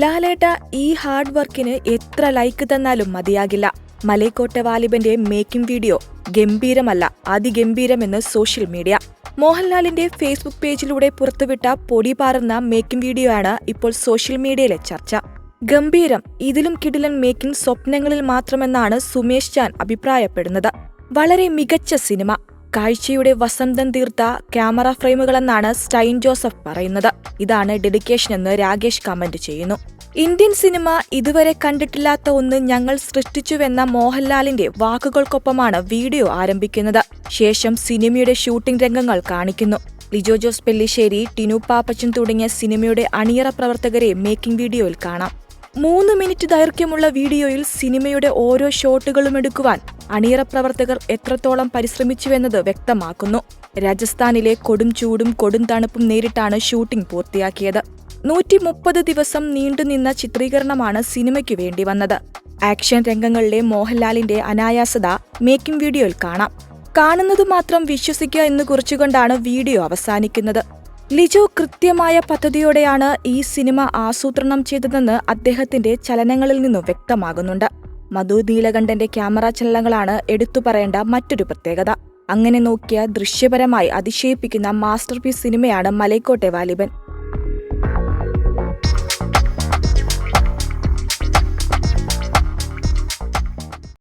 ലാലേട്ട, ഈ ഹാർഡ് വർക്കിന് എത്ര ലൈക്ക് തന്നാലും മതിയാകില്ല. മലൈക്കോട്ടെ വാലിബന്റെ മേക്കിംഗ് വീഡിയോ ഗംഭീരമല്ല, അതിഗംഭീരമെന്ന് സോഷ്യൽ മീഡിയ. മോഹൻലാലിന്റെ ഫേസ്ബുക്ക് പേജിലൂടെ പുറത്തുവിട്ട പൊടി പാറുന്ന മേക്കിംഗ് വീഡിയോയാണ് ഇപ്പോൾ സോഷ്യൽ മീഡിയയിലെ ചർച്ച. ഗംഭീരം, ഇതിലും കിടിലൻ മേക്കിംഗ് സ്വപ്നങ്ങളിൽ മാത്രമെന്നാണ് സുമേഷ് ചാൻ അഭിപ്രായപ്പെടുന്നത്. വളരെ മികച്ച സിനിമ, കാഴ്ചയുടെ വസന്തം തീർത്ത ക്യാമറ ഫ്രെയിമുകളെന്നാണ് സ്റ്റൈൻ ജോസഫ് പറയുന്നത്. ഇതാണ് ഡെഡിക്കേഷൻ എന്ന് രാകേഷ് കമന്റ് ചെയ്യുന്നു. ഇന്ത്യൻ സിനിമ ഇതുവരെ കണ്ടിട്ടില്ലാത്ത ഒന്ന് ഞങ്ങൾ സൃഷ്ടിച്ചുവെന്ന മോഹൻലാലിന്റെ വാക്കുകൾക്കൊപ്പമാണ് വീഡിയോ ആരംഭിക്കുന്നത്. ശേഷം സിനിമയുടെ ഷൂട്ടിംഗ് രംഗങ്ങൾ കാണിക്കുന്നു. ലിജോ ജോസ് പെല്ലിശ്ശേരി, ടിനു പാപ്പച്ചൻ തുടങ്ങിയ സിനിമയുടെ അണിയറ പ്രവർത്തകരെ മേക്കിംഗ് വീഡിയോയിൽ കാണാം. 3 മിനിറ്റ് ദൈർഘ്യമുള്ള വീഡിയോയിൽ സിനിമയുടെ ഓരോ ഷോട്ടുകളും എടുക്കുവാൻ അണിയറ പ്രവർത്തകർ എത്രത്തോളം പരിശ്രമിച്ചുവെന്നത് വ്യക്തമാക്കുന്നു. രാജസ്ഥാനിലെ കൊടും ചൂടും കൊടും തണുപ്പും നേരിട്ടാണ് ഷൂട്ടിംഗ് പൂർത്തിയാക്കിയത്. 130 ദിവസം നീണ്ടുനിന്ന ചിത്രീകരണമാണ് സിനിമയ്ക്കു വേണ്ടി വന്നത്. ആക്ഷൻ രംഗങ്ങളിലെ മോഹൻലാലിന്റെ അനായാസത മേക്കിംഗ് വീഡിയോയിൽ കാണാം. കാണുന്നതു മാത്രം വിശ്വസിക്കുക എന്ന് കുറിച്ചുകൊണ്ടാണ് വീഡിയോ അവസാനിക്കുന്നത്. ലിജോ കൃത്യമായ പദ്ധതിയോടെയാണ് ഈ സിനിമ ആസൂത്രണം ചെയ്തതെന്ന് അദ്ദേഹത്തിന്റെ ചലനങ്ങളിൽ നിന്നും വ്യക്തമാകുന്നുണ്ട്. മധു നീലകണ്ഠന്റെ ക്യാമറ ചലനങ്ങളാണ് എടുത്തുപറയേണ്ട മറ്റൊരു പ്രത്യേകത. അങ്ങനെ നോക്കിയ ദൃശ്യപരമായി അതിശയിപ്പിക്കുന്ന മാസ്റ്റർപീസ് സിനിമയാണ് മലൈക്കോട്ടെ വാലിബൻ.